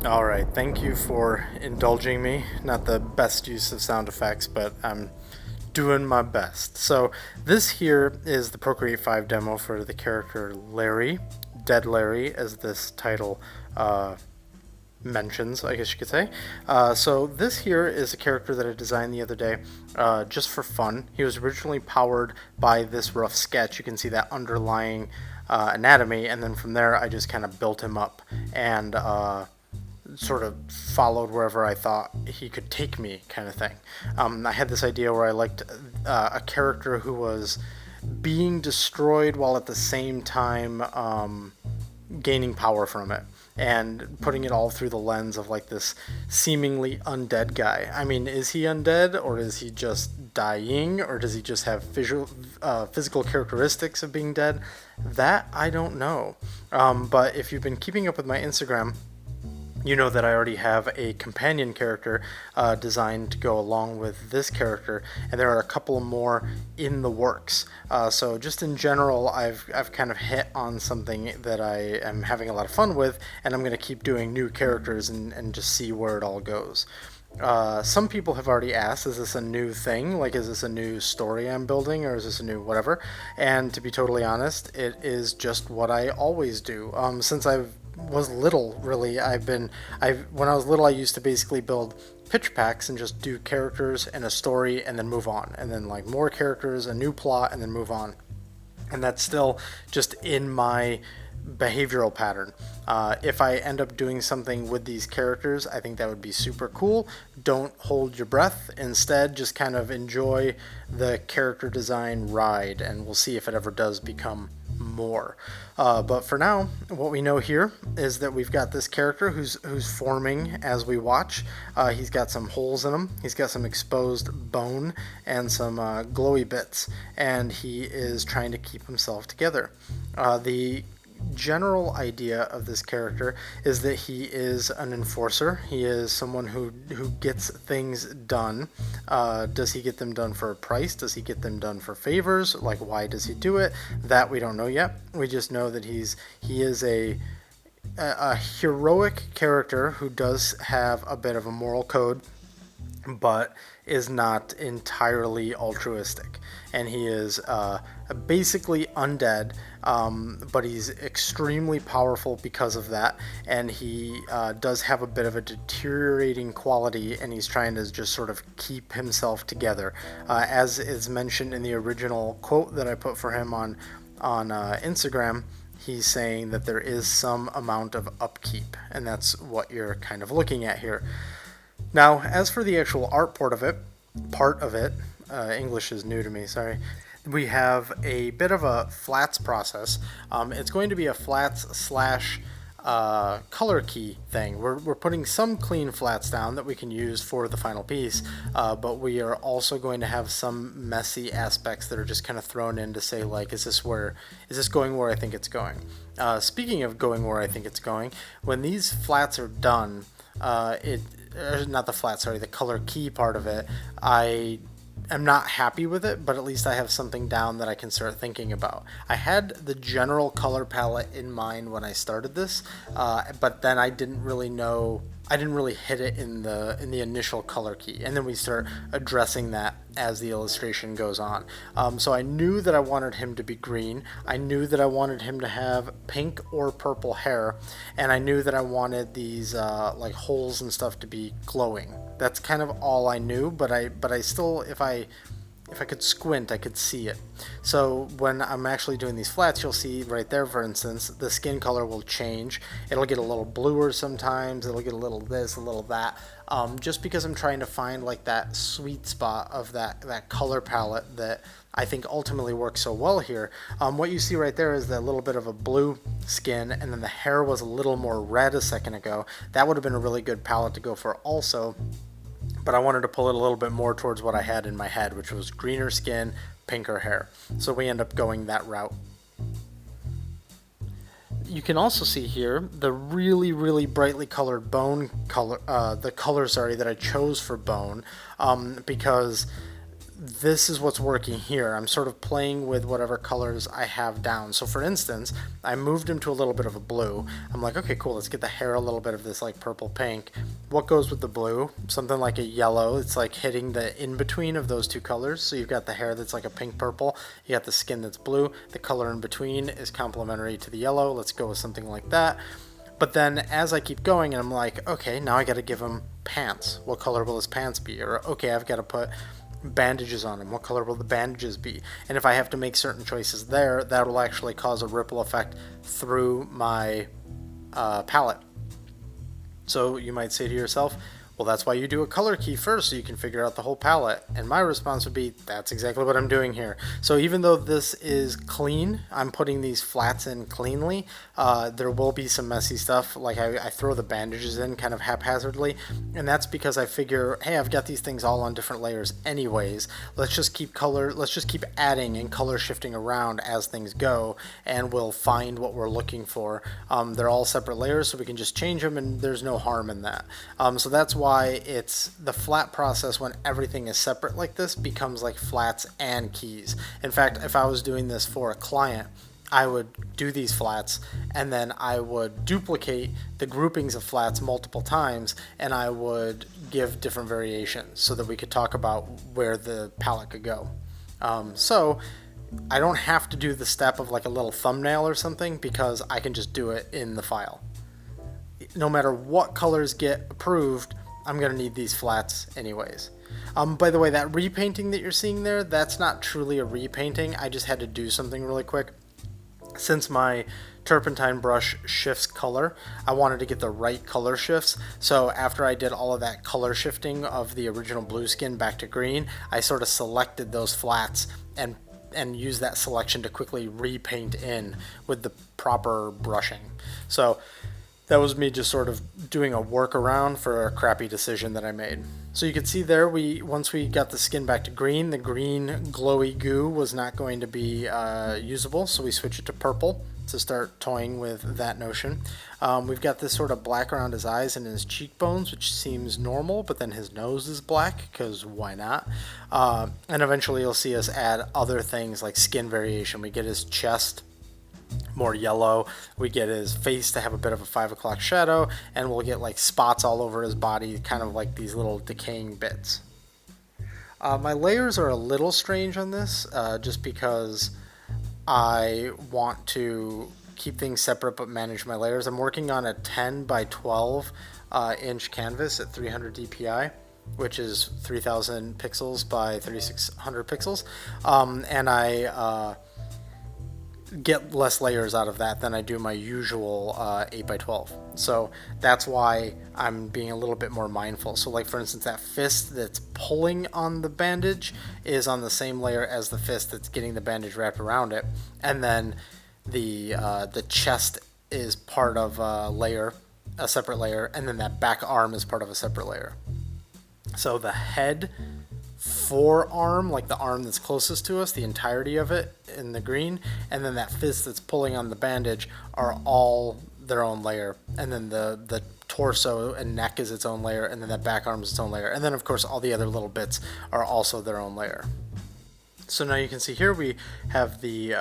Alright, thank you for indulging me. Not the best use of sound effects, but I'm doing my best. So, this here is the Procreate 5 demo for the character Larry, Dead Larry, as this title mentions, I guess you could say. So, this here is a character that I designed the other day just for fun. He was originally powered by this rough sketch. You can see that underlying anatomy, and then from there I just kind of built him up and sort of followed wherever I thought he could take me, kind of thing. I had this idea where I liked a character who was being destroyed while at the same time gaining power from it, and putting it all through the lens of like this seemingly undead guy. I mean, is he undead, or is he just dying, or does he just have physical characteristics of being dead? That I don't know. But if you've been keeping up with my Instagram, you know that I already have a companion character designed to go along with this character, and there are a couple more in the works. So just in general, I've kind of hit on something that I am having a lot of fun with, and I'm going to keep doing new characters and just see where it all goes. Some people have already asked, is this a new thing? Like, is this a new story I'm building, or is this a new whatever? And to be totally honest, it is just what I always do. Since I was little, really, when I was little, I used to basically build pitch packs and just do characters and a story and then move on, and then like more characters, a new plot, and then move on. And that's still just in my behavioral pattern. If I end up doing something with these characters, I think that would be super cool. Don't hold your breath. Instead, just kind of enjoy the character design ride, and we'll see if it ever does become more. But for now, what we know here is that we've got this character who's forming as we watch. He's got some holes in him. He's got some exposed bone and some glowy bits, and he is trying to keep himself together. The general idea of this character is that he is an enforcer. He is someone who gets things done. Does he get them done for a price? Does he get them done for favors? Like, why does he do it? That we don't know yet. We just know that he is a heroic character who does have a bit of a moral code, but is not entirely altruistic. And he is basically undead, but he's extremely powerful because of that, and he does have a bit of a deteriorating quality, and he's trying to just sort of keep himself together. As is mentioned in the original quote that I put for him on Instagram, he's saying that there is some amount of upkeep, and that's what you're kind of looking at here. Now, as for the actual art part of it, English is new to me, sorry. We have a bit of a flats process. It's going to be a flats slash color key thing. We're putting some clean flats down that we can use for the final piece, but we are also going to have some messy aspects that are just kind of thrown in to say, like, is this going where I think it's going? Speaking of going where I think it's going, when these flats are done, not the flat, sorry, the color key part of it, I am not happy with it, but at least I have something down that I can start thinking about. I had the general color palette in mind when I started this, but then I didn't really hit it in the initial color key, and then we start addressing that as the illustration goes on. So I knew that I wanted him to be green, I knew that I wanted him to have pink or purple hair, and I knew that I wanted these like holes and stuff to be glowing. That's kind of all I knew, but I still, if I could squint, I could see it. So when I'm actually doing these flats, you'll see right there, for instance, the skin color will change. It'll get a little bluer sometimes. It'll get a little this, a little that. Just because I'm trying to find like that sweet spot of that color palette that I think ultimately works so well here. What you see right there is that little bit of a blue skin, and then the hair was a little more red a second ago. That would have been a really good palette to go for also. But I wanted to pull it a little bit more towards what I had in my head, which was greener skin, pinker hair. So we end up going that route. You can also see here the really, really brightly colored the color that I chose for bone, because this is what's working here. I'm sort of playing with whatever colors I have down. So for instance, I moved him to a little bit of a blue. I'm like, okay, cool, let's get the hair a little bit of this like purple pink. What goes with the blue? Something like a yellow. It's like hitting the in-between of those two colors. So you've got the hair that's like a pink purple. You got the skin that's blue. The color in between is complementary to the yellow. Let's go with something like that. But then as I keep going, and I'm like, okay, now I got to give him pants. What color will his pants be? Or okay, I've got to put bandages on him. What color will the bandages be? And if I have to make certain choices there, that will actually cause a ripple effect through my palette. So you might say to yourself, well, that's why you do a color key first, so you can figure out the whole palette. And my response would be, that's exactly what I'm doing here. So even though this is clean, I'm putting these flats in cleanly, there will be some messy stuff. Like I throw the bandages in kind of haphazardly, and that's because I figure, hey, I've got these things all on different layers anyways. Let's just keep adding and color shifting around as things go, and we'll find what we're looking for. They're all separate layers, so we can just change them, and there's no harm in that. So that's why it's the flat process when everything is separate like this becomes like flats and keys. In fact, if I was doing this for a client, I would do these flats and then I would duplicate the groupings of flats multiple times, and I would give different variations so that we could talk about where the palette could go. So I don't have to do the step of like a little thumbnail or something, because I can just do it in the file. No matter what colors get approved, I'm going to need these flats anyways. By the way, that repainting that you're seeing there, that's not truly a repainting. I just had to do something really quick. Since my turpentine brush shifts color, I wanted to get the right color shifts. So after I did all of that color shifting of the original blue skin back to green, I sort of selected those flats and used that selection to quickly repaint in with the proper brushing. So that was me just sort of doing a workaround for a crappy decision that I made. So you can see there, once we got the skin back to green, the green glowy goo was not going to be usable, so we switched it to purple to start toying with that notion. We've got this sort of black around his eyes and his cheekbones, which seems normal, but then his nose is black, because why not? And eventually you'll see us add other things like skin variation. We get his chest more yellow, we get his face to have a bit of a 5 o'clock shadow, and we'll get like spots all over his body, kind of like these little decaying bits. My layers are a little strange on this, just because I want to keep things separate but manage my layers. I'm working on a 10 by 12 inch canvas at 300 dpi, which is 3000 pixels by 3600 pixels, and I get less layers out of that than I do my usual 8x12. So that's why I'm being a little bit more mindful. So like for instance, that fist that's pulling on the bandage is on the same layer as the fist that's getting the bandage wrapped around it. And then the chest is part of a separate layer, and then that back arm is part of a separate layer. So the head, forearm, like the arm that's closest to us, the entirety of it in the green, and then that fist that's pulling on the bandage are all their own layer, and then the torso and neck is its own layer, and then that back arm is its own layer, and then of course all the other little bits are also their own layer. So now you can see here we have the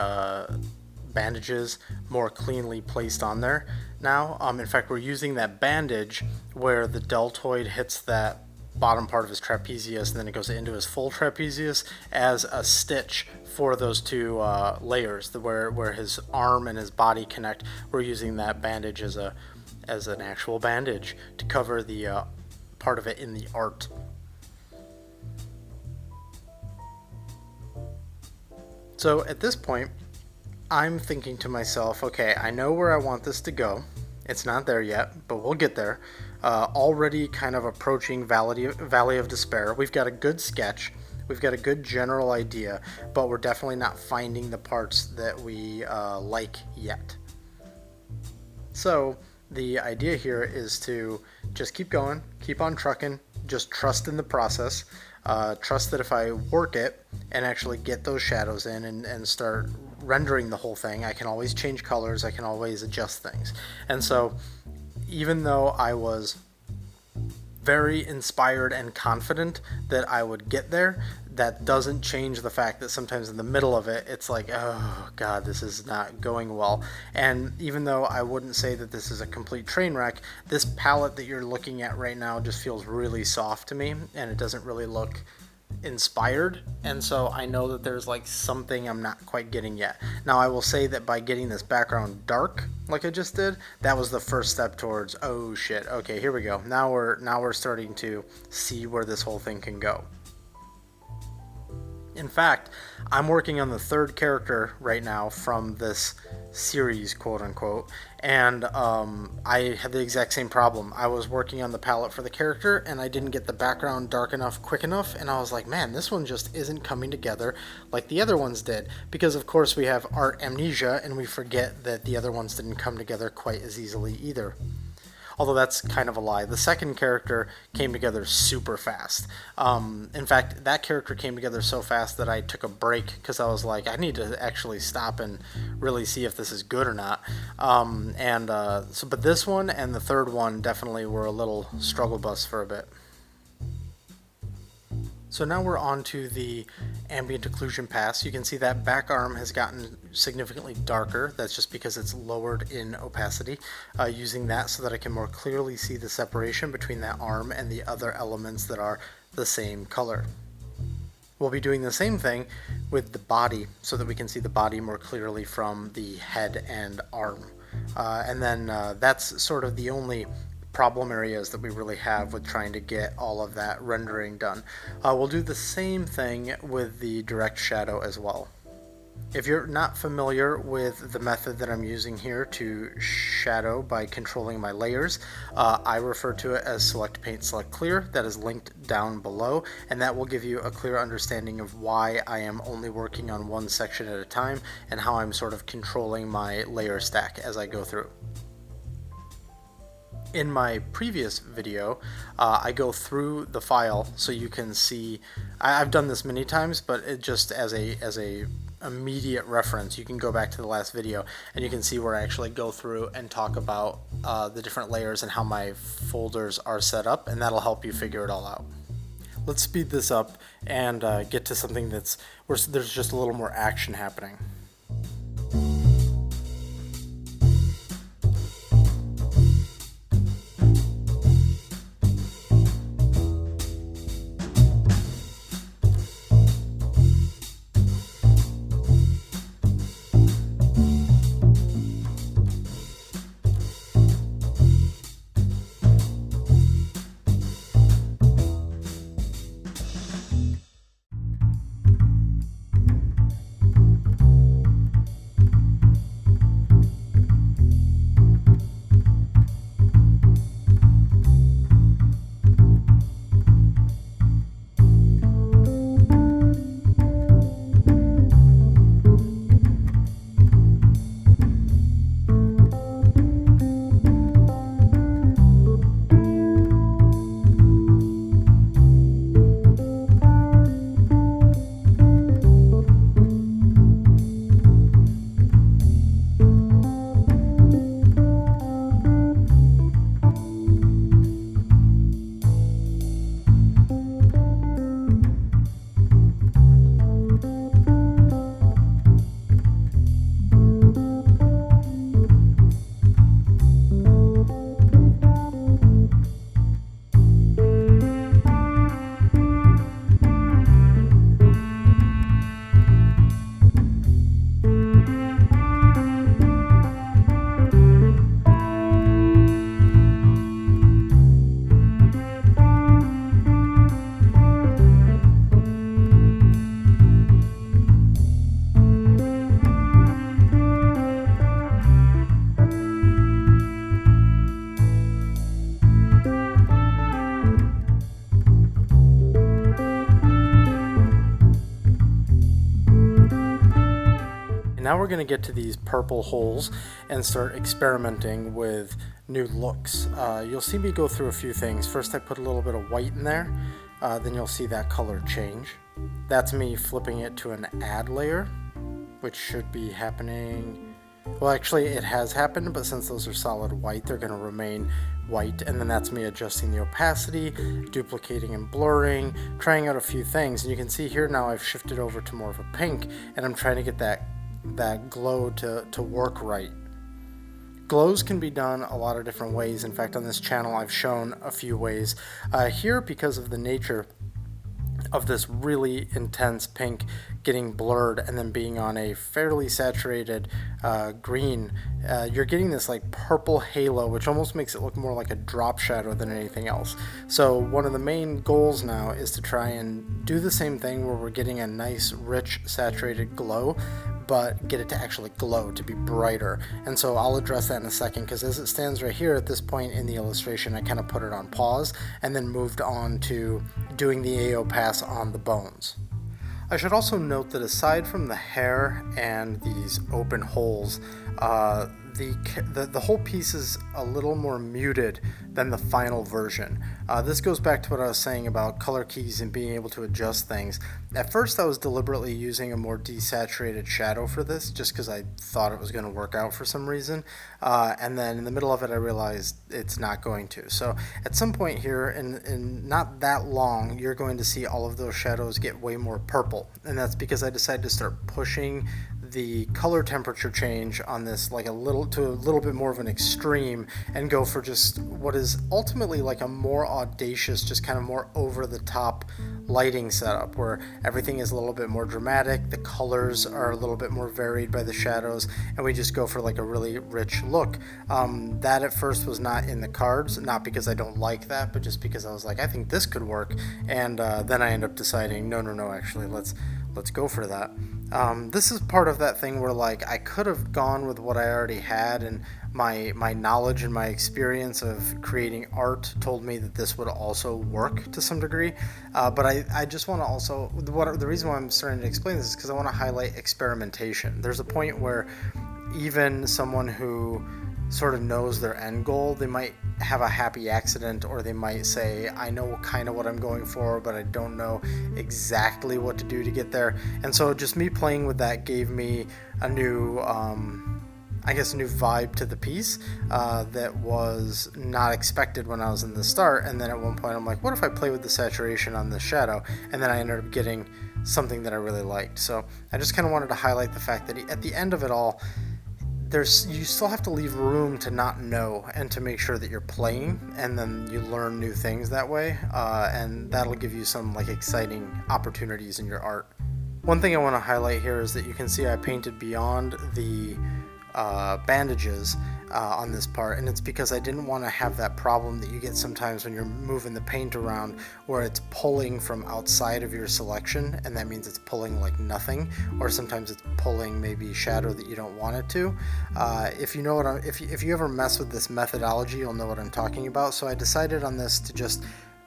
bandages more cleanly placed on there now. In fact, we're using that bandage where the deltoid hits that bottom part of his trapezius, and then it goes into his full trapezius as a stitch for those two layers, where his arm and his body connect. We're using that bandage as an actual bandage to cover the part of it in the art. So at this point, I'm thinking to myself, okay, I know where I want this to go. It's not there yet, but we'll get there. Already kind of approaching Valley of Despair. We've got a good sketch. We've got a good general idea, but we're definitely not finding the parts that we like yet. So the idea here is to just keep going, keep on trucking, just trust in the process. Trust that if I work it and actually get those shadows in and start rendering the whole thing, I can always change colors, I can always adjust things. And so even though I was very inspired and confident that I would get there, that doesn't change the fact that sometimes in the middle of it, it's like, oh god, this is not going well. And even though I wouldn't say that this is a complete train wreck, this palette that you're looking at right now just feels really soft to me, and it doesn't really look inspired, and so I know that there's like something I'm not quite getting yet. Now I will say that by getting this background dark like I just did, that was the first step towards, oh shit, okay, here we go. Now we're starting to see where this whole thing can go. In fact, I'm working on the third character right now from this series, quote unquote, and I had the exact same problem. I was working on the palette for the character, and I didn't get the background dark enough quick enough, and I was like, man, this one just isn't coming together like the other ones did, because of course we have art amnesia, and we forget that the other ones didn't come together quite as easily either. Although that's kind of a lie. The second character came together super fast. In fact, that character came together so fast that I took a break because I was like, I need to actually stop and really see if this is good or not. But this one and the third one definitely were a little struggle bus for a bit. So now we're on to the ambient occlusion pass. You can see that back arm has gotten significantly darker. That's just because it's lowered in opacity. Using that so that I can more clearly see the separation between that arm and the other elements that are the same color. We'll be doing the same thing with the body so that we can see the body more clearly from the head and arm. That's sort of the only problem areas that we really have with trying to get all of that rendering done. We'll do the same thing with the direct shadow as well. If you're not familiar with the method that I'm using here to shadow by controlling my layers, I refer to it as select paint, select clear. That is linked down below, and that will give you a clear understanding of why I am only working on one section at a time and how I'm sort of controlling my layer stack as I go through. In my previous video, I go through the file so you can see. I've done this many times, but it just as a immediate reference, you can go back to the last video and you can see where I actually go through and talk about the different layers and how my folders are set up, and that'll help you figure it all out. Let's speed this up and get to something where there's just a little more action happening. Now we're going to get to these purple holes and start experimenting with new looks. You'll see me go through a few things. First I put a little bit of white in there, then you'll see that color change. That's me flipping it to an add layer, which should be happening Well, actually, it has happened, but since those are solid white, they're going to remain white. And then that's me adjusting the opacity, duplicating and blurring, trying out a few things. And you can see here now I've shifted over to more of a pink, and I'm trying to get that glow to work right. Glows can be done a lot of different ways. In fact, on this channel, I've shown a few ways. Here, because of the nature of this really intense pink getting blurred and then being on a fairly saturated green, you're getting this like purple halo, which almost makes it look more like a drop shadow than anything else. So one of the main goals now is to try and do the same thing where we're getting a nice rich saturated glow, but get it to actually glow, to be brighter. And so I'll address that in a second, because as it stands right here at this point in the illustration, I kind of put it on pause and then moved on to doing the AO pass on the bones. I should also note that aside from the hair and these open holes, the whole piece is a little more muted than the final version. This goes back to what I was saying about color keys and being able to adjust things. At first I was deliberately using a more desaturated shadow for this, just because I thought it was going to work out for some reason, and then in the middle of it I realized it's not going to. So at some point here, in not that long, you're going to see all of those shadows get way more purple, and that's because I decided to start pushing the color temperature change on this like a little bit more of an extreme, and go for just what is ultimately like a more audacious, just kind of more over the top lighting setup, where everything is a little bit more dramatic, the colors are a little bit more varied by the shadows, and we just go for like a really rich look. That at first was not in the cards, not because I don't like that, but just because I was like, I think this could work, and then I end up deciding no, actually let's go for that. This is part of that thing where like I could have gone with what I already had, and my knowledge and my experience of creating art told me that this would also work to some degree, but I just want to also, the reason why I'm starting to explain this is because I want to highlight experimentation. There's a point where even someone who sort of knows their end goal, they might have a happy accident, or they might say, I know kind of what I'm going for, but I don't know exactly what to do to get there. And so just me playing with that gave me a new a new vibe to the piece that was not expected when I was in the start. And then at one point I'm like, what if I play with the saturation on the shadow? And then I ended up getting something that I really liked. So I just kind of wanted to highlight the fact that at the end of it all, you still have to leave room to not know, and to make sure that you're playing, and then you learn new things that way, and that'll give you some like exciting opportunities in your art. One thing I want to highlight here is that you can see I painted beyond the bandages on this part, and it's because I didn't want to have that problem that you get sometimes when you're moving the paint around, where it's pulling from outside of your selection, and that means it's pulling like nothing, or sometimes it's pulling maybe shadow that you don't want it to. If you know what if you ever mess with this methodology, you'll know what I'm talking about. So I decided on this to just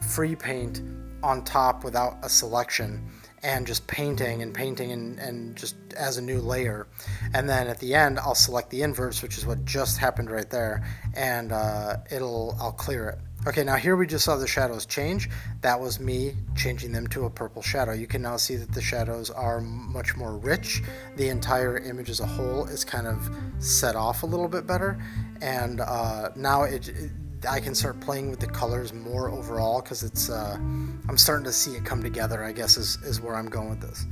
free paint on top without a selection, and just painting and just as a new layer. And then at the end I'll select the inverse, which is what just happened right there, and I'll clear it. Okay, now here we just saw the shadows change. That was me changing them to a purple shadow. You can now see that the shadows are much more rich. The entire image as a whole is kind of set off a little bit better, and now I can start playing with the colors more overall, because it's I'm starting to see it come together, I guess is where I'm going with this.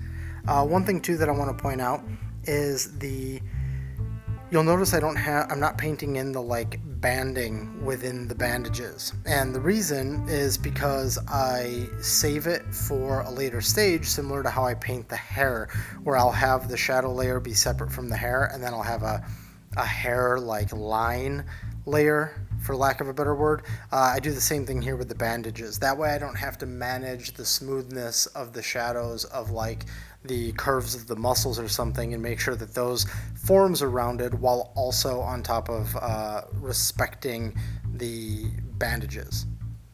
One thing too that I want to point out is you'll notice I'm not painting in the like banding within the bandages, and the reason is because I save it for a later stage, similar to how I paint the hair, where I'll have the shadow layer be separate from the hair, and then I'll have a hair like line layer, for lack of a better word. I do the same thing here with the bandages. That way I don't have to manage the smoothness of the shadows of like the curves of the muscles or something, and make sure that those forms are rounded, while also on top of respecting the bandages,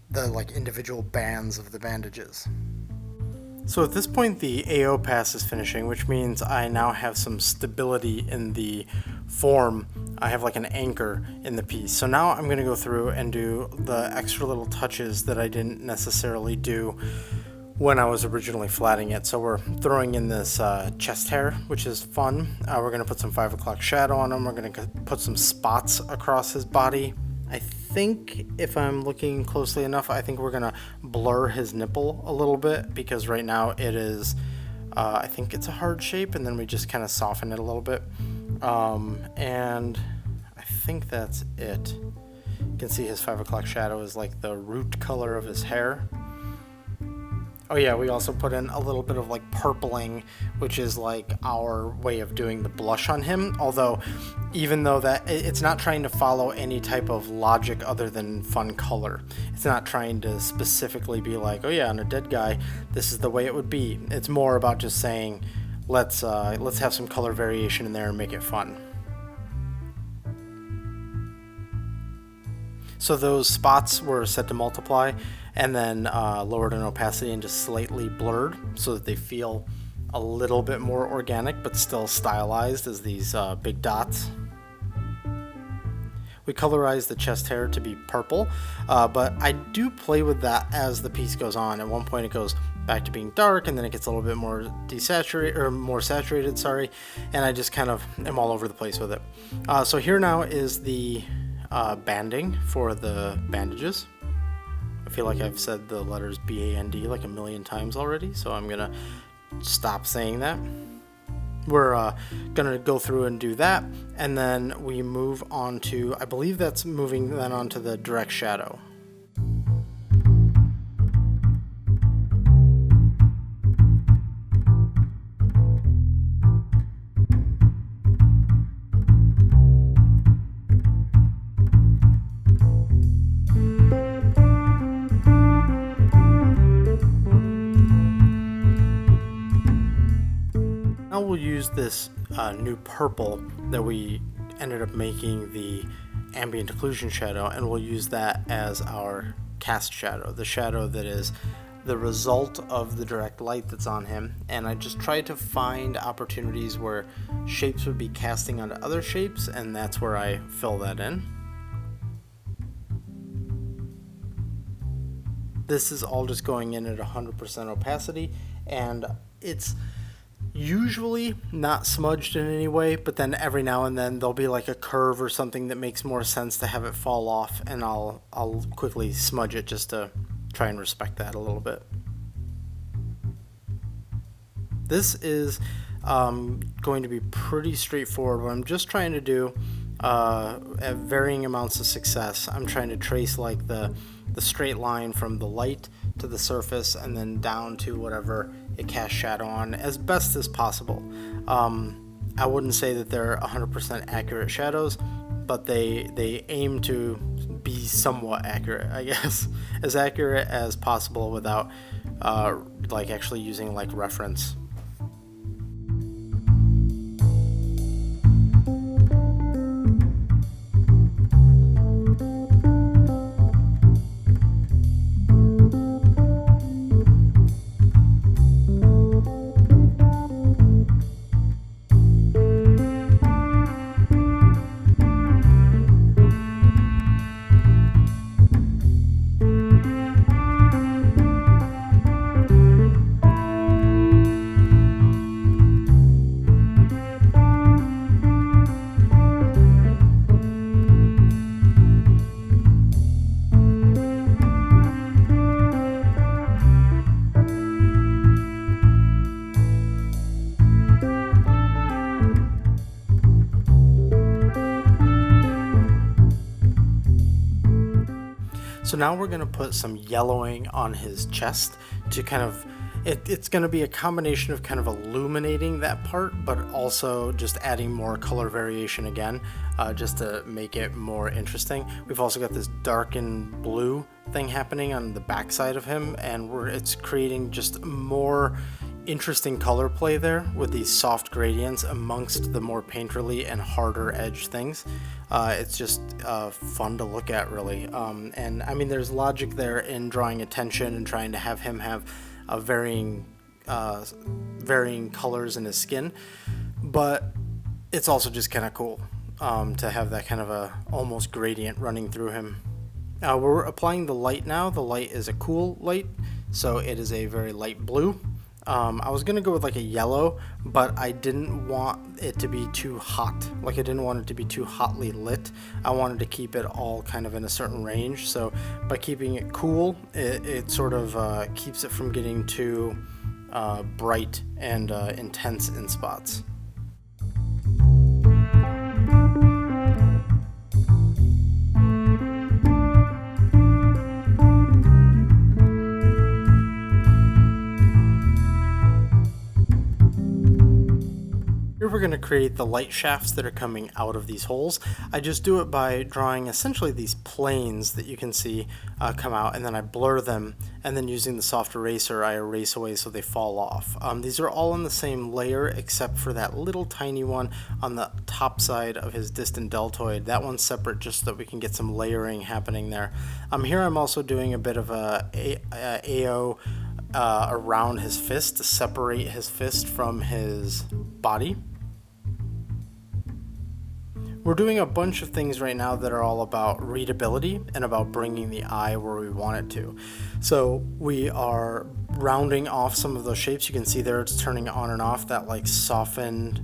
the like individual bands of the bandages. So at this point the AO pass is finishing, which means I now have some stability in the form. I have like an anchor in the piece. So now I'm going to go through and do the extra little touches that I didn't necessarily do when I was originally flatting it. So we're throwing in this chest hair, which is fun. We're going to put some 5 o'clock shadow on him. We're going to put some spots across his body. I think if I'm looking closely enough, I think we're going to blur his nipple a little bit, because right now it is, I think it's a hard shape, and then we just kind of soften it a little bit. And I think that's it. You can see his 5 o'clock shadow is like the root color of his hair. Oh yeah, we also put in a little bit of like purpling, which is like our way of doing the blush on him. Although, even though that it's not trying to follow any type of logic other than fun color. It's not trying to specifically be like, oh yeah, on a dead guy, this is the way it would be. It's more about just saying, let's have some color variation in there and make it fun. So those spots were set to multiply, and then lowered in opacity and just slightly blurred so that they feel a little bit more organic but still stylized as these big dots. We colorized the chest hair to be purple, but I do play with that as the piece goes on. At one point it goes back to being dark, and then it gets a little bit more desaturated, or more saturated, sorry, and I just kind of am all over the place with it. So here now is the banding for the bandages. I feel like I've said the letters B-A-N-D like a million times already, so I'm gonna stop saying that. We're gonna go through and do that, and then we move on to, I believe that's moving then on to the direct shadow. Now we'll use this new purple that we ended up making the ambient occlusion shadow, and we'll use that as our cast shadow, the shadow that is the result of the direct light that's on him. And I just tried to find opportunities where shapes would be casting onto other shapes, and that's where I fill that in. This is all just going in at 100% opacity, and it's usually not smudged in any way, but then every now and then there'll be like a curve or something that makes more sense to have it fall off, and I'll quickly smudge it just to try and respect that a little bit. This is going to be pretty straightforward. What I'm just trying to do, at varying amounts of success, I'm trying to trace like the straight line from the light to the surface and then down to whatever it casts shadow on as best as possible. I wouldn't say that they're 100% accurate shadows, but they aim to be somewhat accurate, I guess. As accurate as possible without like actually using like reference. So now we're going to put some yellowing on his chest to kind of, it's going to be a combination of kind of illuminating that part, but also just adding more color variation again, just to make it more interesting. We've also got this darkened blue thing happening on the backside of him, and it's creating just more interesting color play there with these soft gradients amongst the more painterly and harder edge things. It's just fun to look at, really. And I mean, there's logic there in drawing attention and trying to have him have varying colors in his skin, but it's also just kind of cool to have that kind of a almost gradient running through him. We're applying the light now. The light is a cool light, so it is a very light blue. I was going to go with like a yellow, but I didn't want it to be too hot. Like I didn't want it to be too hotly lit. I wanted to keep it all kind of in a certain range. So by keeping it cool, it sort of keeps it from getting too bright and intense in spots. Here we're going to create the light shafts that are coming out of these holes. I just do it by drawing essentially these planes that you can see come out, and then I blur them, and then using the soft eraser I erase away so they fall off. These are all on the same layer except for that little tiny one on the top side of his distant deltoid. That one's separate just so that we can get some layering happening there. Here I'm also doing a bit of a AO around his fist to separate his fist from his body. We're doing a bunch of things right now that are all about readability and about bringing the eye where we want it to. So we are rounding off some of those shapes. You can see there it's turning on and off that like softened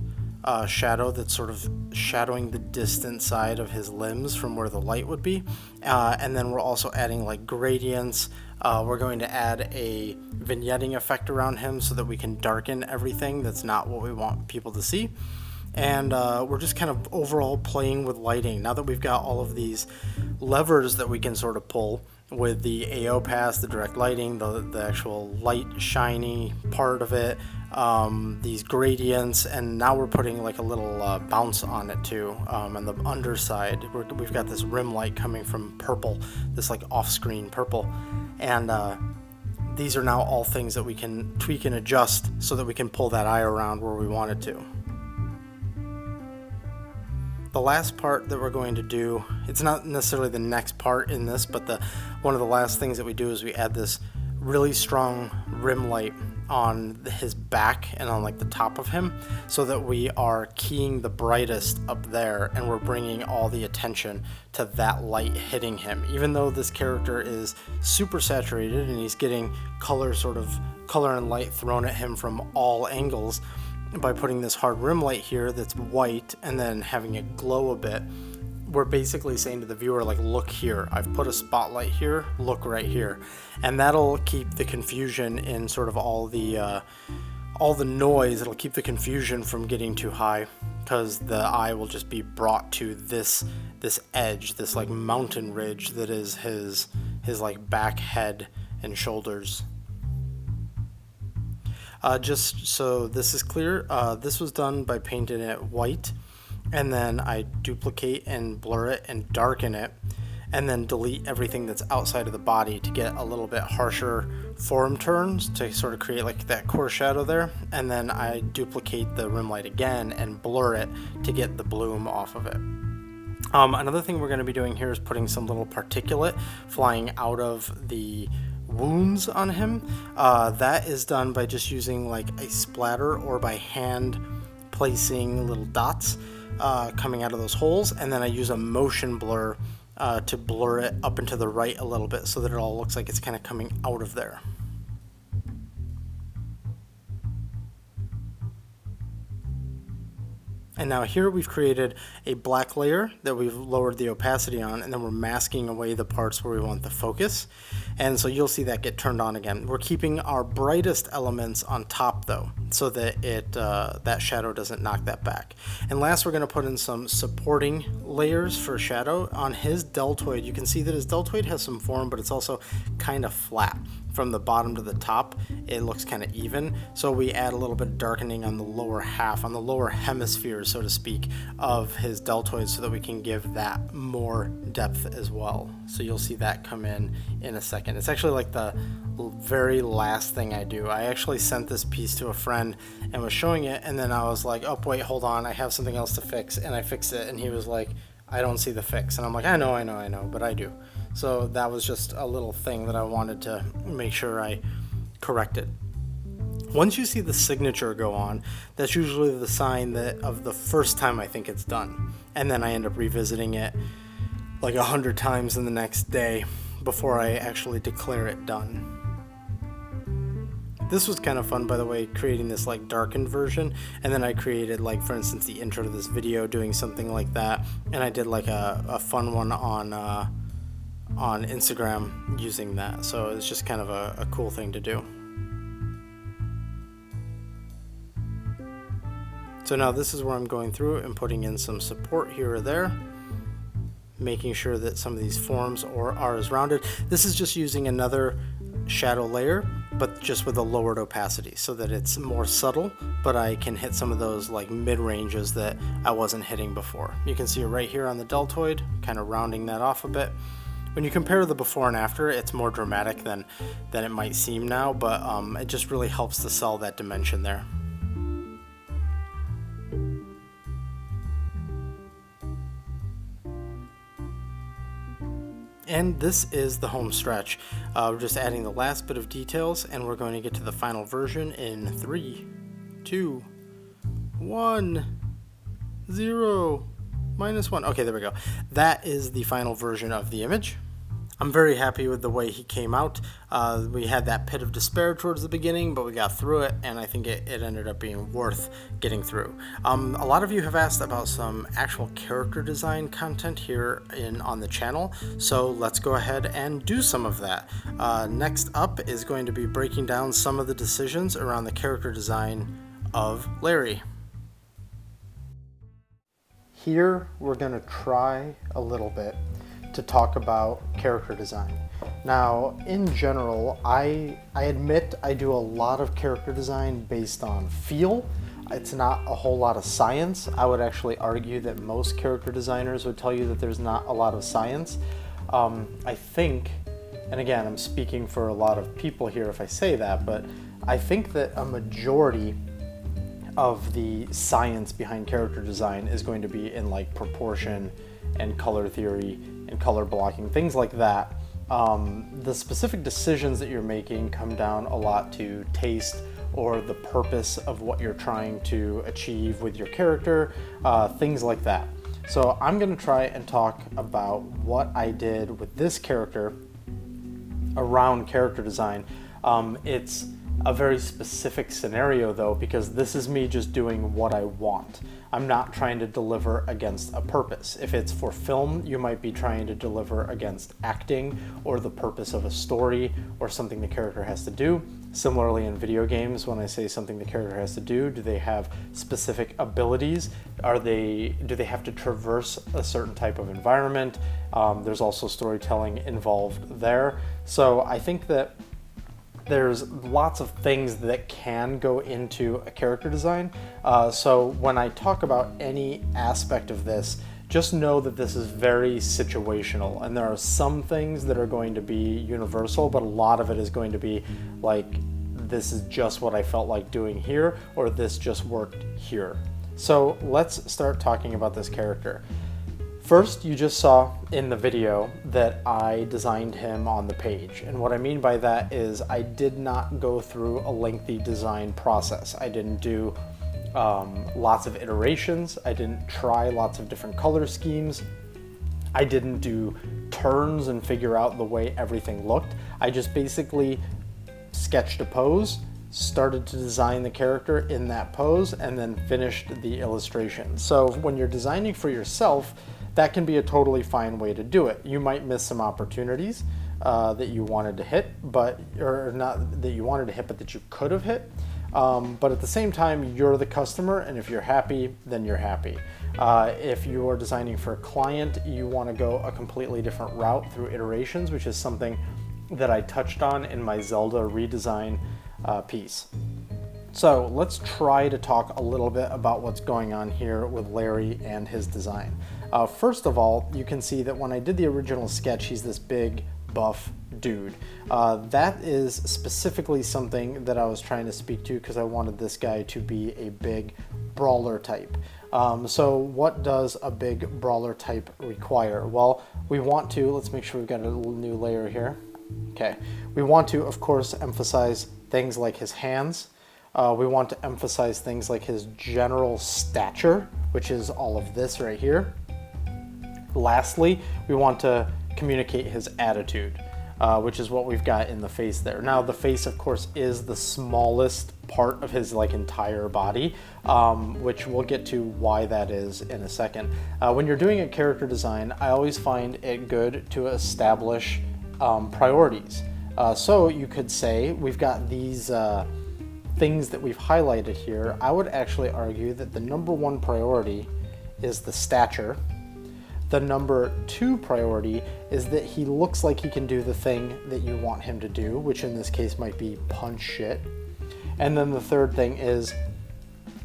shadow that's sort of shadowing the distant side of his limbs from where the light would be. And then we're also adding like gradients. We're going to add a vignetting effect around him so that we can darken everything that's not what we want people to see. And we're just kind of overall playing with lighting. Now that we've got all of these levers that we can sort of pull with the AO pass, the direct lighting, the actual light shiny part of it, these gradients, and now we're putting like a little bounce on it too. On the underside, we've got this rim light coming from purple, this like off-screen purple. And these are now all things that we can tweak and adjust so that we can pull that eye around where we want it to. The last part that we're going to do, it's not necessarily the next part in this, but one of the last things that we do is we add this really strong rim light on his back and on like the top of him so that we are keying the brightest up there and we're bringing all the attention to that light hitting him. Even though this character is super saturated and he's getting color and light thrown at him from all angles, by putting this hard rim light here that's white and then having it glow a bit, we're basically saying to the viewer, like, look here, I've put a spotlight here, look right here. And that'll keep the confusion in sort of all the noise. It'll keep the confusion from getting too high because the eye will just be brought to this edge, this like mountain ridge that is his like back, head, and shoulders. Just so this is clear, this was done by painting it white, and then I duplicate and blur it and darken it, and then delete everything that's outside of the body to get a little bit harsher form turns to sort of create like that core shadow there, and then I duplicate the rim light again and blur it to get the bloom off of it. Another thing we're going to be doing here is putting some little particulate flying out of the wounds on him. That is done by just using like a splatter or by hand placing little dots coming out of those holes, and then I use a motion blur to blur it up and to the right a little bit so that it all looks like it's kind of coming out of there. And now here we've created a black layer that we've lowered the opacity on, and then we're masking away the parts where we want the focus. And so you'll see that get turned on again. We're keeping our brightest elements on top though, so that that shadow doesn't knock that back. And last, we're going to put in some supporting layers for shadow. On his deltoid, you can see that his deltoid has some form, but it's also kind of flat. From the bottom to the top, it looks kind of even. So we add a little bit of darkening on the lower half, on the lower hemisphere, so to speak, of his deltoid so that we can give that more depth as well. So you'll see that come in a second. It's actually like the very last thing I do. I actually sent this piece to a friend and was showing it, and then I was like, oh, wait, hold on, I have something else to fix, and I fixed it, and he was like, I don't see the fix. And I'm like, I know, but I do. So that was just a little thing that I wanted to make sure I corrected. Once you see the signature go on, that's usually the sign of the first time I think it's done. And then I end up revisiting it like 100 times in the next day before I actually declare it done. This was kind of fun, by the way, creating this like darkened version, and then I created, like, for instance, the intro to this video doing something like that, and I did like a fun one on Instagram using that, so it's just kind of a cool thing to do. So now this is where I'm going through and putting in some support here or there, making sure that some of these forms are as rounded. This is just using another shadow layer, but just with a lowered opacity so that it's more subtle, but I can hit some of those like mid-ranges that I wasn't hitting before. You can see it right here on the deltoid, kind of rounding that off a bit. When you compare the before and after, it's more dramatic than it might seem now, but it just really helps to sell that dimension there. And this is the home stretch. We're just adding the last bit of details, and we're going to get to the final version in 3, 2, 1, 0, -1. Okay, there we go. That is the final version of the image. I'm very happy with the way he came out. We had that pit of despair towards the beginning, but we got through it, and I think it ended up being worth getting through. A lot of you have asked about some actual character design content here on the channel, so let's go ahead and do some of that. Next up is going to be breaking down some of the decisions around the character design of Larry. Here we're going to try a little bit to talk about character design. Now, in general, I admit I do a lot of character design based on feel. It's not a whole lot of science. I would actually argue that most character designers would tell you that there's not a lot of science. I think, and again, I'm speaking for a lot of people here if I say that, but I think that a majority of the science behind character design is going to be in like proportion and color theory and color blocking, things like that. The specific decisions that you're making come down a lot to taste or the purpose of what you're trying to achieve with your character, things like that. So I'm going to try and talk about what I did with this character around character design. It's a very specific scenario though, because this is me just doing what I want. I'm not trying to deliver against a purpose. If it's for film, you might be trying to deliver against acting or the purpose of a story or something the character has to do. Similarly in video games, when I say something the character has to do they have specific abilities? Do they have to traverse a certain type of environment? There's also storytelling involved there. So I think that there's lots of things that can go into a character design. So when I talk about any aspect of this, just know that this is very situational, and there are some things that are going to be universal, but a lot of it is going to be like, this is just what I felt like doing here, or this just worked here. So let's start talking about this character. First, you just saw in the video that I designed him on the page. And what I mean by that is I did not go through a lengthy design process. I didn't do lots of iterations. I didn't try lots of different color schemes. I didn't do turns and figure out the way everything looked. I just basically sketched a pose, started to design the character in that pose, and then finished the illustration. So when you're designing for yourself, that can be a totally fine way to do it. You might miss some opportunities that you wanted to hit, but that you could have hit. But at the same time, you're the customer, and if you're happy, then you're happy. If you are designing for a client, you want to go a completely different route through iterations, which is something that I touched on in my Zelda redesign piece. So let's try to talk a little bit about what's going on here with Larry and his design. First of all, you can see that when I did the original sketch, he's this big, buff dude. That is specifically something that I was trying to speak to because I wanted this guy to be a big brawler type. So what does a big brawler type require? Well, we want to, let's make sure we've got a little new layer here. Okay, we want to, of course, emphasize things like his hands. We want to emphasize things like his general stature, which is all of this right here. Lastly, we want to communicate his attitude. which is what we've got in the face there. Now the face, of course, is the smallest part of his like entire body, which we'll get to why that is in a second. When you're doing a character design, I always find it good to establish priorities. So you could say we've got these things that we've highlighted here. I would actually argue that the number one priority is the stature. The number two priority is that he looks like he can do the thing that you want him to do, which in this case might be punch shit. And then the third thing is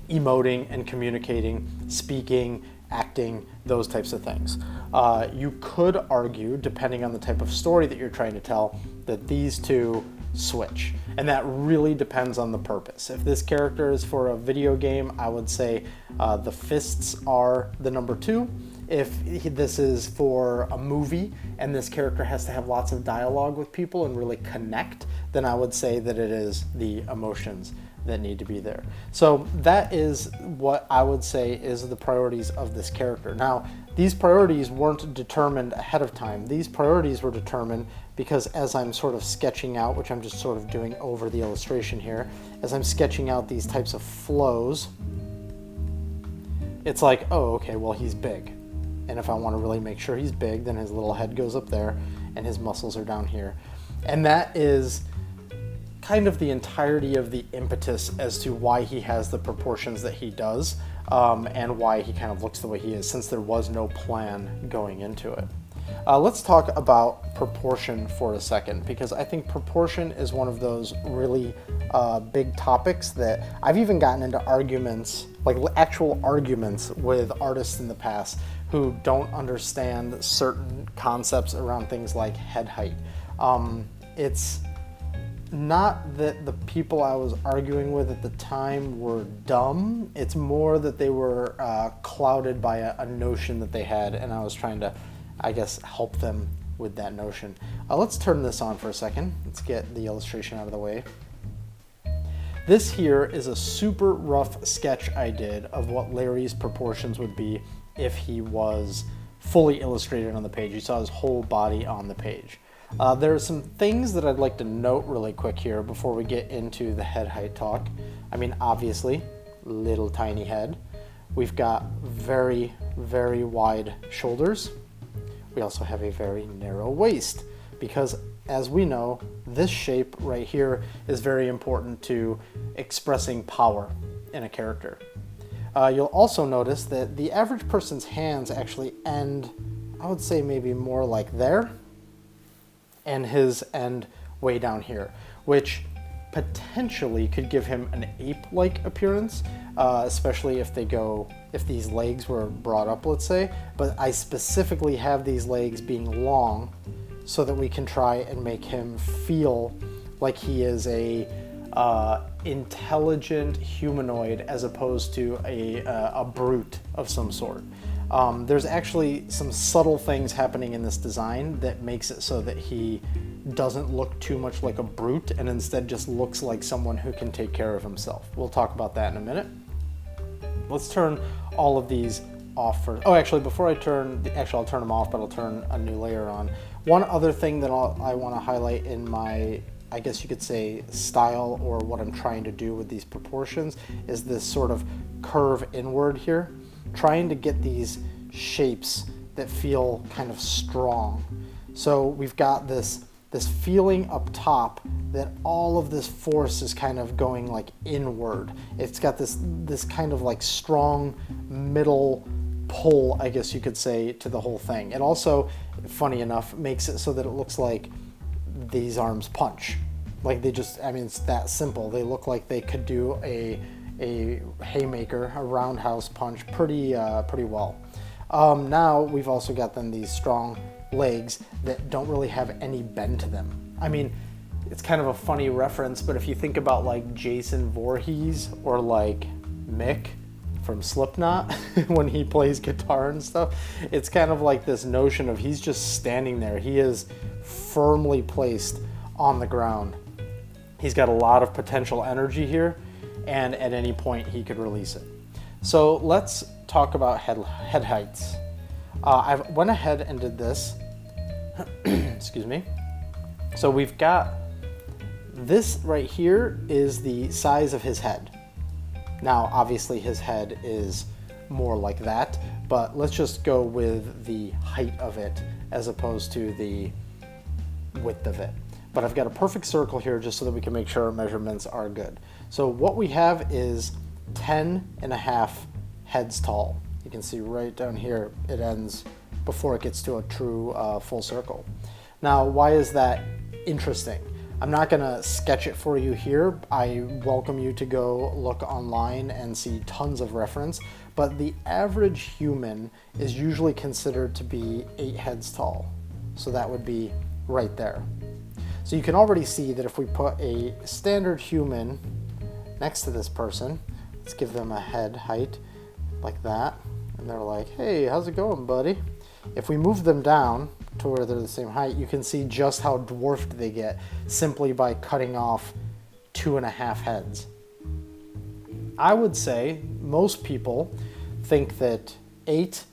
emoting and communicating, speaking, acting, those types of things. You could argue, depending on the type of story that you're trying to tell, that these two switch. And that really depends on the purpose. If this character is for a video game, I would say the fists are the number two. If this is for a movie and this character has to have lots of dialogue with people and really connect, then I would say that it is the emotions that need to be there. So that is what I would say is the priorities of this character. Now, these priorities weren't determined ahead of time. These priorities were determined because as I'm sort of sketching out, which I'm just sort of doing over the illustration here, as I'm sketching out these types of flows, it's like, oh, okay, well, he's big. And if I want to really make sure he's big, then his little head goes up there and his muscles are down here. And that is kind of the entirety of the impetus as to why he has the proportions that he does, and why he kind of looks the way he is, since there was no plan going into it. Let's talk about proportion for a second, because I think proportion is one of those really big topics that I've even gotten into arguments, like actual arguments with artists in the past who don't understand certain concepts around things like head height. It's not that the people I was arguing with at the time were dumb, it's more that they were clouded by a notion that they had, and I was trying to, I guess, help them with that notion. Let's turn this on for a second. Let's get the illustration out of the way. This here is a super rough sketch I did of what Larry's proportions would be if he was fully illustrated on the page. You saw his whole body on the page. There are some things that I'd like to note really quick here before we get into the head height talk. I mean, obviously, little tiny head. We've got very, very wide shoulders. We also have a very narrow waist because, as we know, this shape right here is very important to expressing power in a character. You'll also notice that the average person's hands actually end, I would say maybe more like there, and his end way down here, which potentially could give him an ape-like appearance, especially if these legs were brought up, let's say. But I specifically have these legs being long so that we can try and make him feel like he is a intelligent humanoid as opposed to a brute of some sort. There's actually some subtle things happening in this design that makes it so that he doesn't look too much like a brute and instead just looks like someone who can take care of himself. We'll talk about that in a minute. Let's turn all of these off first. Oh, actually, before I turn, I'll turn them off, but I'll turn a new layer on. One other thing that I want to highlight in my, I guess you could say, style, or what I'm trying to do with these proportions, is this sort of curve inward here, trying to get these shapes that feel kind of strong. So we've got this feeling up top that all of this force is kind of going like inward. It's got this kind of like strong middle pull, I guess you could say, to the whole thing. It also, funny enough, makes it so that it looks like these arms punch. Like they just, I mean, it's that simple. They look like they could do a haymaker, a roundhouse punch pretty well. Now we've also got then these strong legs that don't really have any bend to them. I mean, it's kind of a funny reference, but if you think about like Jason Voorhees or like Mick from Slipknot when he plays guitar and stuff, it's kind of like this notion of he's just standing there. He is firmly placed on the ground. He's got a lot of potential energy here, and at any point he could release it. So let's talk about head heights. I went ahead and did this, excuse me, So we've got this right here is the size of his head. Now, obviously his head is more like that, but let's just go with the height of it as opposed to the width of it. But I've got a perfect circle here just so that we can make sure our measurements are good. So what we have is 10.5 heads tall. You can see right down here it ends before it gets to a true full circle. Now, why is that interesting? I'm not going to sketch it for you here. I welcome you to go look online and see tons of reference, but the average human is usually considered to be 8 heads tall. So that would be right there. So you can already see that if we put a standard human next to this person, let's give them a head height like that, and they're like, hey, how's it going, buddy? If we move them down to where they're the same height, you can see just how dwarfed they get simply by cutting off 2.5 heads. I would say most people think that 8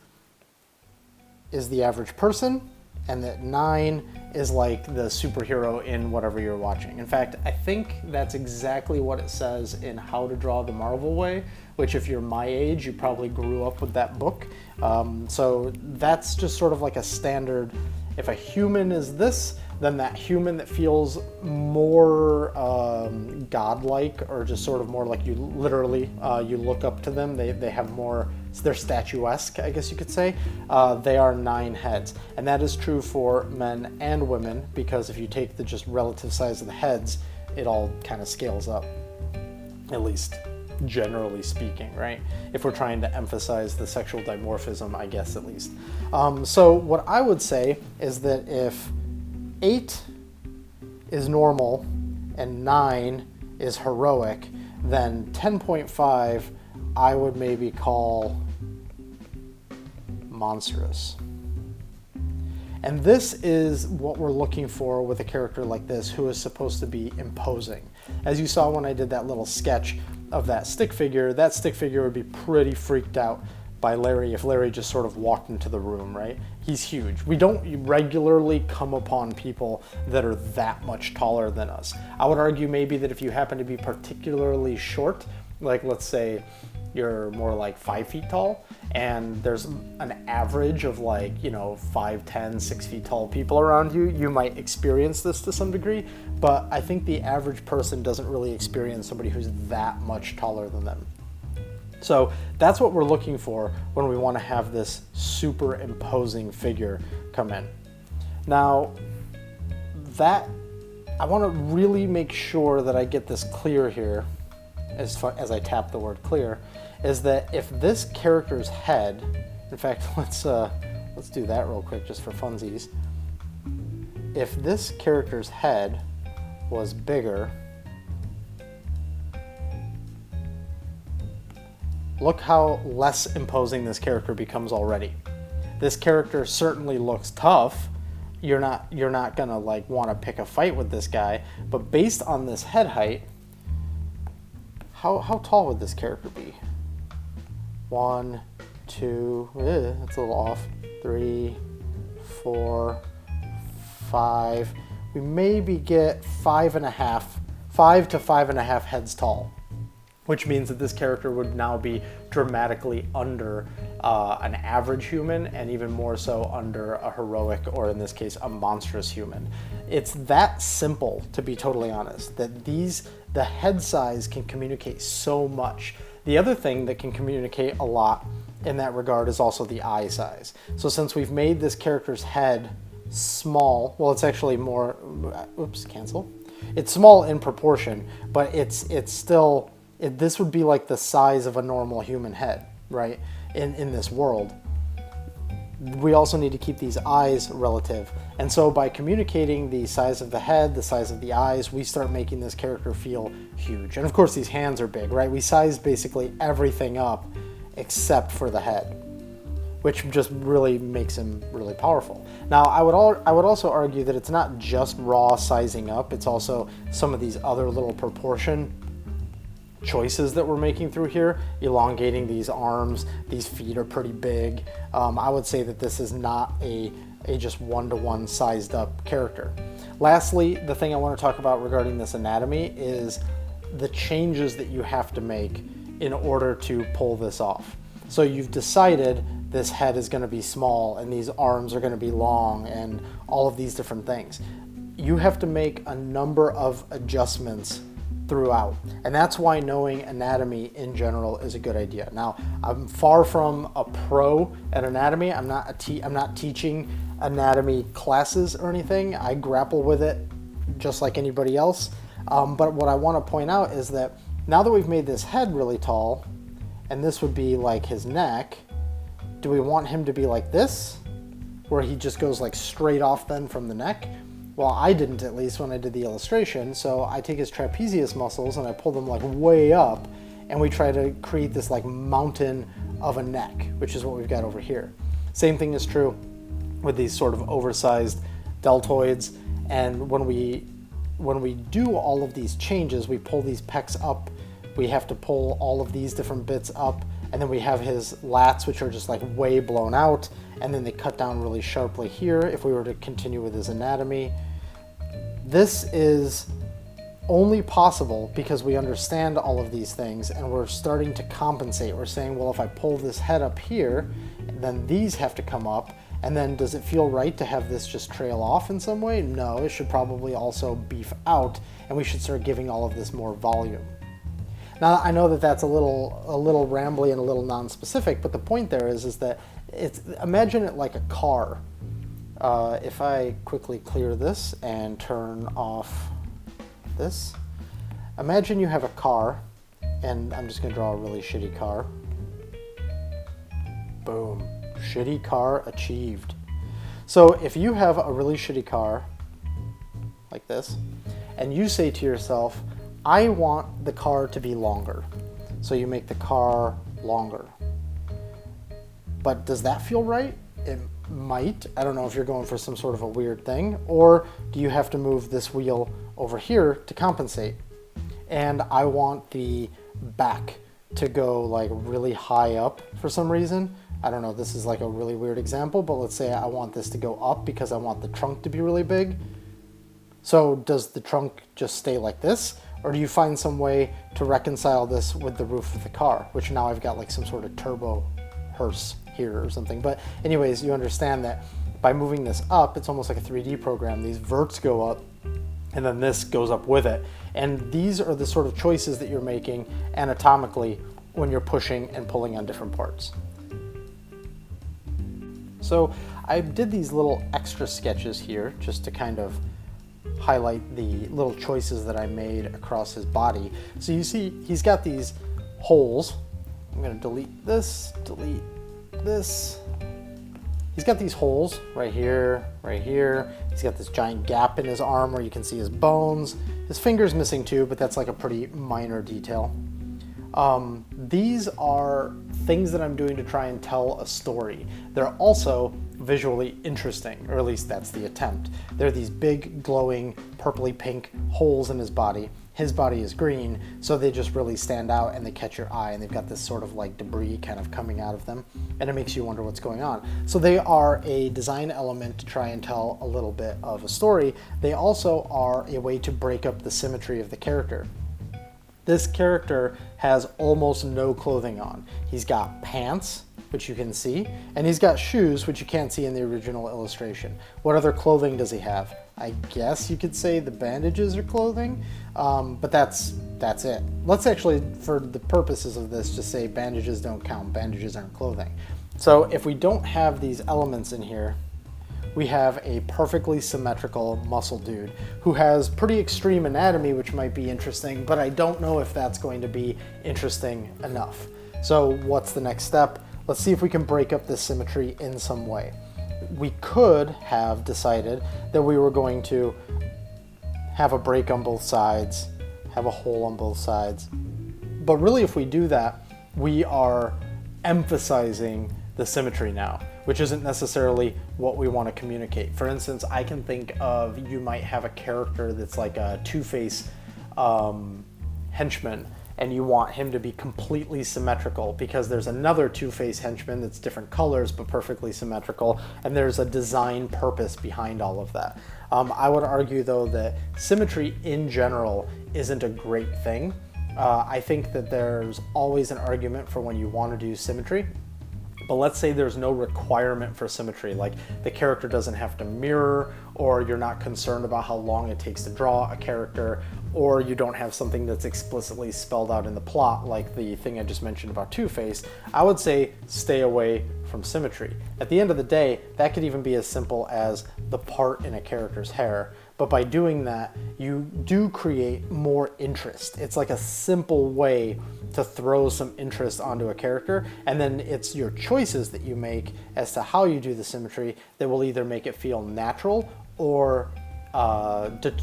is the average person and that 9 is like the superhero in whatever you're watching. In fact, I think that's exactly what it says in How to Draw the Marvel Way, which if you're my age, you probably grew up with that book. So that's just sort of like a standard. If a human is this, then that human that feels more godlike, or just sort of more like you literally, you look up to them, they have more, they're statuesque, I guess you could say, they are 9 heads. And that is true for men and women, because if you take the just relative size of the heads, it all kind of scales up, at least generally speaking, right? If we're trying to emphasize the sexual dimorphism, I guess, at least. So what I would say is that if 8 is normal and 9 is heroic, then 10.5 I would maybe call monstrous. And this is what we're looking for with a character like this, who is supposed to be imposing. As you saw when I did that little sketch of that stick figure would be pretty freaked out by Larry if Larry just sort of walked into the room, right? He's huge. We don't regularly come upon people that are that much taller than us. I would argue maybe that if you happen to be particularly short, like let's say you're more like 5 feet tall, and there's an average of like, 5'10", 6 feet tall people around you, you might experience this to some degree, but I think the average person doesn't really experience somebody who's that much taller than them. So that's what we're looking for when we want to have this super imposing figure come in. Now, I want to really make sure that I get this clear here, as I tap the word clear, is that if this character's head, in fact, let's do that real quick just for funsies. If this character's head was bigger, look how less imposing this character becomes already. This character certainly looks tough. You're not gonna like want to pick a fight with this guy, but based on this head height, how tall would this character be? 1, 2, that's a little off. 3, 4, 5. We maybe get 5.5, 5 to 5.5 heads tall, which means that this character would now be dramatically under an average human, and even more so under a heroic, or in this case, a monstrous human. It's that simple, to be totally honest, that the head size can communicate so much. The other thing that can communicate a lot in that regard is also the eye size. So since we've made this character's head small, well, it's actually more, cancel. It's small in proportion, but it's still, this would be like the size of a normal human head, right? In this world. We also need to keep these eyes relative. And so by communicating the size of the head, the size of the eyes, we start making this character feel huge. And of course these hands are big, right? We size basically everything up except for the head, which just really makes him really powerful. Now, I would also argue that it's not just raw sizing up, it's also some of these other little proportion choices that we're making through here, elongating these arms. These feet are pretty big. I would say that this is not a a just one-to-one sized up character. Lastly, the thing I want to talk about regarding this anatomy is the changes that you have to make in order to pull this off. So you've decided this head is going to be small and these arms are going to be long and all of these different things. You have to make a number of adjustments throughout, and that's why knowing anatomy in general is a good idea. Now, I'm far from a pro at anatomy. I'm not teaching anatomy classes or anything. I grapple with it just like anybody else. But what I want to point out is that now that we've made this head really tall, and this would be like his neck, do we want him to be like this, where he just goes like straight off then from the neck? Well, I didn't, at least when I did the illustration. So I take his trapezius muscles and I pull them like way up, and we try to create this like mountain of a neck, which is what we've got over here. Same thing is true with these sort of oversized deltoids. And when we do all of these changes, we pull these pecs up, we have to pull all of these different bits up, and then we have his lats, which are just like way blown out, and then they cut down really sharply here if we were to continue with his anatomy. This is only possible because we understand all of these things and we're starting to compensate. We're saying, well, if I pull this head up here, then these have to come up. And then does it feel right to have this just trail off in some way? No, it should probably also beef out, and we should start giving all of this more volume. Now, I know that that's a little rambly and a little non-specific, but the point there is that imagine it like a car. If I quickly clear this and turn off this, imagine you have a car, and I'm just going to draw a really shitty car. Boom. Shitty car achieved. So if you have a really shitty car like this, and you say to yourself, I want the car to be longer. So you make the car longer. But does that feel right? It might. I don't know if you're going for some sort of a weird thing, or do you have to move this wheel over here to compensate? And I want the back to go like really high up for some reason. I don't know, this is like a really weird example, but let's say I want this to go up because I want the trunk to be really big. So does the trunk just stay like this? Or do you find some way to reconcile this with the roof of the car, which now I've got like some sort of turbo hearse here or something. But anyways, you understand that by moving this up, it's almost like a 3D program. These verts go up and then this goes up with it. And these are the sort of choices that you're making anatomically when you're pushing and pulling on different parts. So I did these little extra sketches here just to kind of highlight the little choices that I made across his body. So you see he's got these holes. I'm going to delete this. He's got these holes right here, right here. He's got this giant gap in his arm where you can see his bones. His finger's missing too, but that's like a pretty minor detail. These are things that I'm doing to try and tell a story. They're also visually interesting, or at least that's the attempt. They're these big, glowing, purpley pink holes in his body. His body is green, so they just really stand out and they catch your eye, and they've got this sort of like debris kind of coming out of them, and it makes you wonder what's going on. So they are a design element to try and tell a little bit of a story. They also are a way to break up the symmetry of the character. This character has almost no clothing on. He's got pants, which you can see, and he's got shoes, which you can't see in the original illustration. What other clothing does he have? I guess you could say the bandages are clothing, but that's it. Let's actually, for the purposes of this, just say bandages don't count. Bandages aren't clothing. So if we don't have these elements in here, we have a perfectly symmetrical muscle dude who has pretty extreme anatomy, which might be interesting, but I don't know if that's going to be interesting enough. So what's the next step? Let's see if we can break up this symmetry in some way. We could have decided that we were going to have a break on both sides, have a hole on both sides. But really, if we do that, we are emphasizing the symmetry now, which isn't necessarily what we want to communicate. For instance, I can think of, you might have a character that's like a Two-Face henchman, and you want him to be completely symmetrical because there's another Two-Face henchman that's different colors but perfectly symmetrical, and there's a design purpose behind all of that. I would argue, though, that symmetry in general isn't a great thing. I think that there's always an argument for when you want to do symmetry. But let's say there's no requirement for symmetry, like the character doesn't have to mirror, or you're not concerned about how long it takes to draw a character, or you don't have something that's explicitly spelled out in the plot, like the thing I just mentioned about Two-Face. I would say stay away from symmetry. At the end of the day, that could even be as simple as the part in a character's hair. But by doing that, you do create more interest. It's like a simple way to throw some interest onto a character, and then it's your choices that you make as to how you do the symmetry that will either make it feel natural or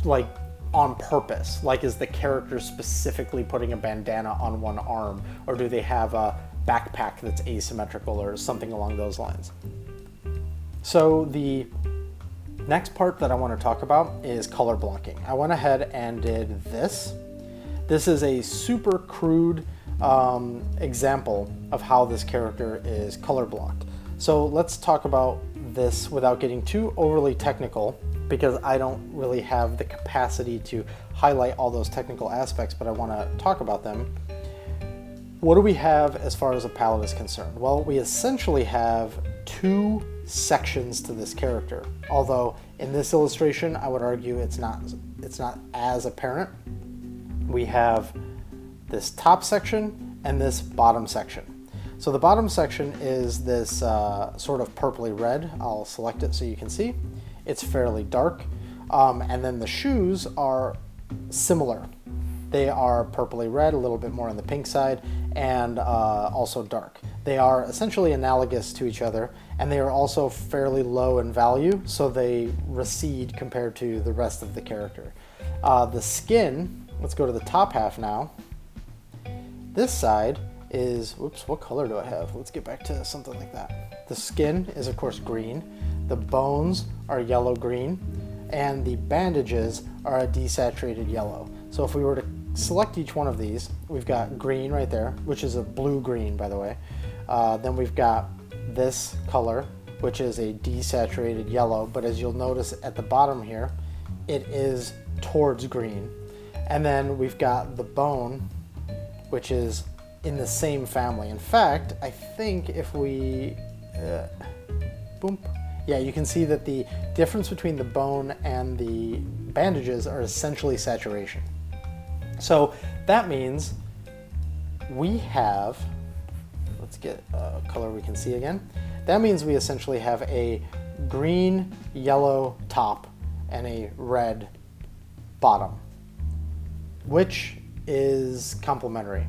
like on purpose. Like, is the character specifically putting a bandana on one arm, or do they have a backpack that's asymmetrical or something along those lines? So the next part that I want to talk about is color blocking. I went ahead and did this. This is a super crude example of how this character is color blocked. So let's talk about this without getting too overly technical, because I don't really have the capacity to highlight all those technical aspects, but I want to talk about them. What do we have as far as a palette is concerned? Well, we essentially have two sections to this character, although in this illustration I would argue it's not as apparent. We have this top section and this bottom section. So the bottom section is this sort of purpley red. I'll select it so you can see. It's fairly dark, and then the shoes are similar. They are purpley red, a little bit more on the pink side, and also dark. They are essentially analogous to each other, and they are also fairly low in value, so they recede compared to the rest of the character. The skin, let's go to the top half now. This side is, whoops, what color do I have? Let's get back to something like that. The skin is, of course, green. The bones are yellow-green, and the bandages are a desaturated yellow. So if we were to select each one of these, we've got green right there, which is a blue-green, by the way. Then we've got this color, which is a desaturated yellow, but as you'll notice at the bottom here, it is towards green. And then we've got the bone, which is in the same family. In fact, I think if we, boom, yeah, you can see that the difference between the bone and the bandages are essentially saturation. So that means we have, let's get a color we can see again. That means we essentially have a green, yellow top and a red bottom, which is complementary,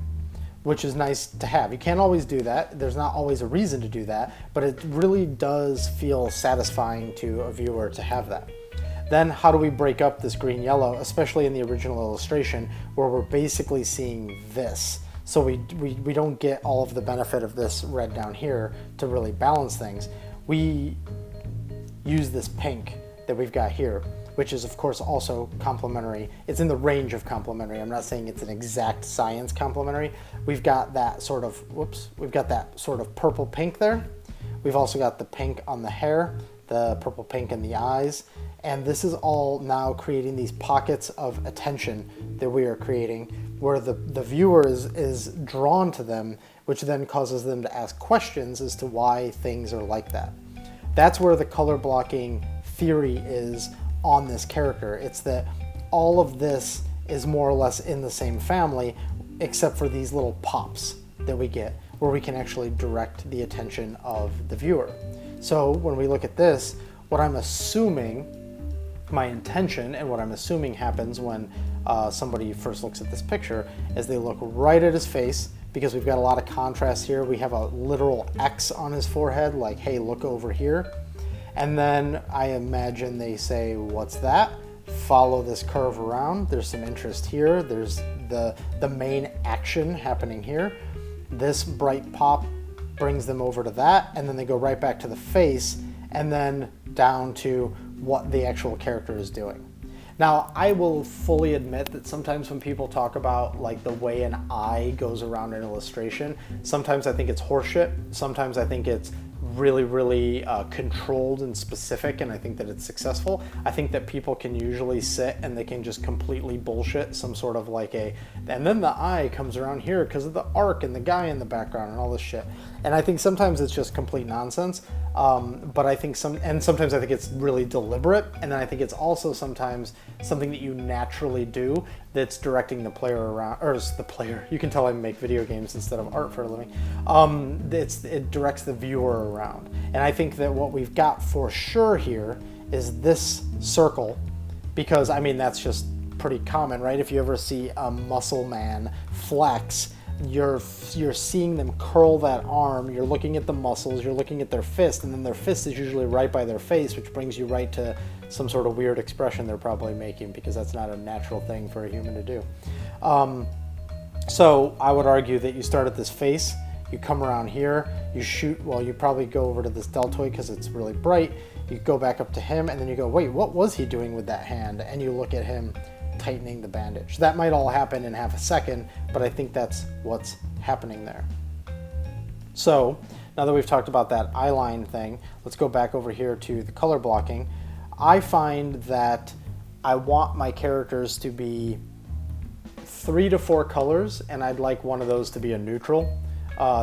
which is nice to have. You can't always do that. There's not always a reason to do that, but it really does feel satisfying to a viewer to have that. Then how do we break up this green-yellow, especially in the original illustration where we're basically seeing this? So we don't get all of the benefit of this red down here to really balance things. We use this pink that we've got here, which is of course also complementary. It's in the range of complementary. I'm not saying it's an exact science complementary. We've got that sort of, whoops, we've got that sort of purple pink there. We've also got the pink on the hair, the purple pink in the eyes, and this is all now creating these pockets of attention that we are creating where the viewer is drawn to them, which then causes them to ask questions as to why things are like that. That's where the color blocking theory is on this character. It's that all of this is more or less in the same family, except for these little pops that we get where we can actually direct the attention of the viewer. So when we look at this, what I'm assuming, my intention, and what I'm assuming happens when somebody first looks at this picture is they look right at his face, because we've got a lot of contrast here. We have a literal X on his forehead, like, hey, look over here. And then I imagine they say, what's that? Follow this curve around. There's some interest here. There's the main action happening here. This bright pop brings them over to that, and then they go right back to the face, and then down to what the actual character is doing. Now, I will fully admit that sometimes when people talk about like the way an eye goes around an illustration, sometimes I think it's horseshit. Sometimes I think it's really controlled and specific, and I think that it's successful. I think that people can usually sit and they can just completely bullshit some sort of like and then the eye comes around here because of the arc and the guy in the background and all this shit. And I think sometimes it's just complete nonsense. But I think sometimes I think it's really deliberate, and then I think it's also sometimes something that you naturally do that's directing the player around, or the player. You can tell I make video games instead of art for a living. It directs the viewer around, and I think that what we've got for sure here is this circle, because I mean that's just pretty common, right? If you ever see a muscle man flex, you're seeing them curl that arm, you're looking at the muscles, you're looking at their fist, and then their fist is usually right by their face, which brings you right to some sort of weird expression they're probably making, because that's not a natural thing for a human to do. So I would argue that you start at this face, you come around here, you shoot, well, you probably go over to this deltoid because it's really bright, you go back up to him, and then you go, wait, what was he doing with that hand? And you look at him tightening the bandage. That might all happen in half a second, but I think that's what's happening there. So now that we've talked about that eye line thing, let's go back over here to the color blocking. I find that I want my characters to be 3 to 4 colors, and I'd like one of those to be a neutral.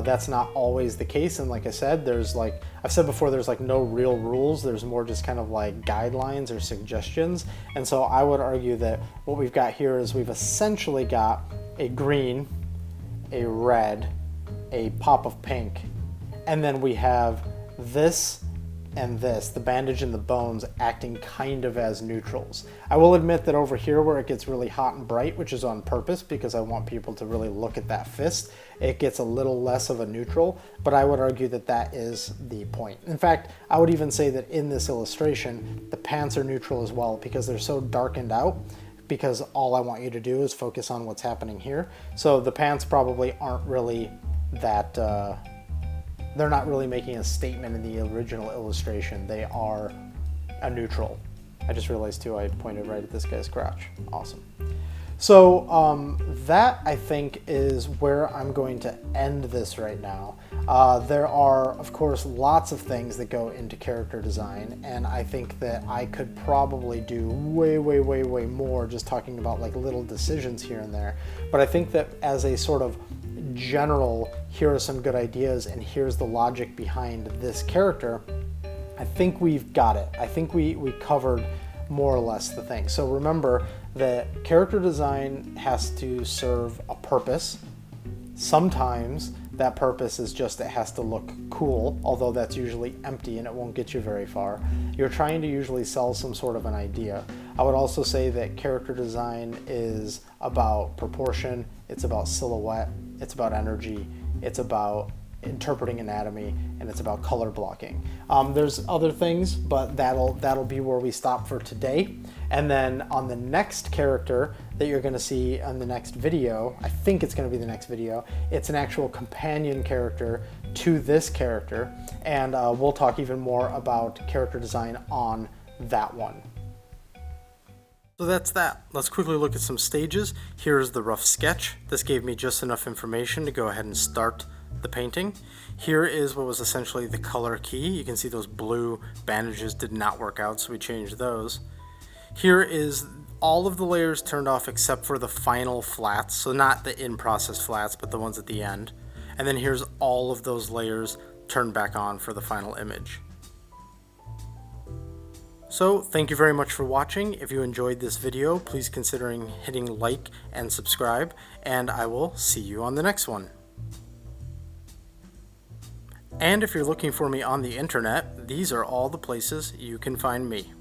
That's not always the case, and like I said, I've said before, there's like no real rules. There's more just kind of like guidelines or suggestions. And so I would argue that what we've got here is we've essentially got a green, a red, a pop of pink, and then we have this and this, the bandage and the bones, acting kind of as neutrals. I will admit that over here where it gets really hot and bright, which is on purpose because I want people to really look at that fist, it gets a little less of a neutral, but I would argue that that is the point. In fact, I would even say that in this illustration, the pants are neutral as well because they're so darkened out, because all I want you to do is focus on what's happening here. So the pants probably aren't really that, they're not really making a statement in the original illustration. They are a neutral. I just realized too, I pointed right at this guy's crotch. Awesome. So that I think is where I'm going to end this right now. There are, of course, lots of things that go into character design, and I think that I could probably do way more just talking about like little decisions here and there. But I think that as a sort of general, here are some good ideas and here's the logic behind this character, I think we've got it. I think we covered more or less the thing. So remember that character design has to serve a purpose. Sometimes that purpose is just it has to look cool, although that's usually empty and it won't get you very far. You're trying to usually sell some sort of an idea. I would also say that character design is about proportion, it's about silhouette, it's about energy, it's about interpreting anatomy, and it's about color blocking. There's other things, but that'll be where we stop for today. And then on the next character that you're going to see on the next video, I think it's going to be the next video, it's an actual companion character to this character, and we'll talk even more about character design on that one. So that's that. Let's quickly look at some stages. Here's the rough sketch. This gave me just enough information to go ahead and start the painting. Here is what was essentially the color key. You can see those blue bandages did not work out, so we changed those. Here is all of the layers turned off except for the final flats, so not the in-process flats, but the ones at the end. And then here's all of those layers turned back on for the final image. So thank you very much for watching. If you enjoyed this video, please consider hitting like and subscribe, and I will see you on the next one. And if you're looking for me on the internet, these are all the places you can find me.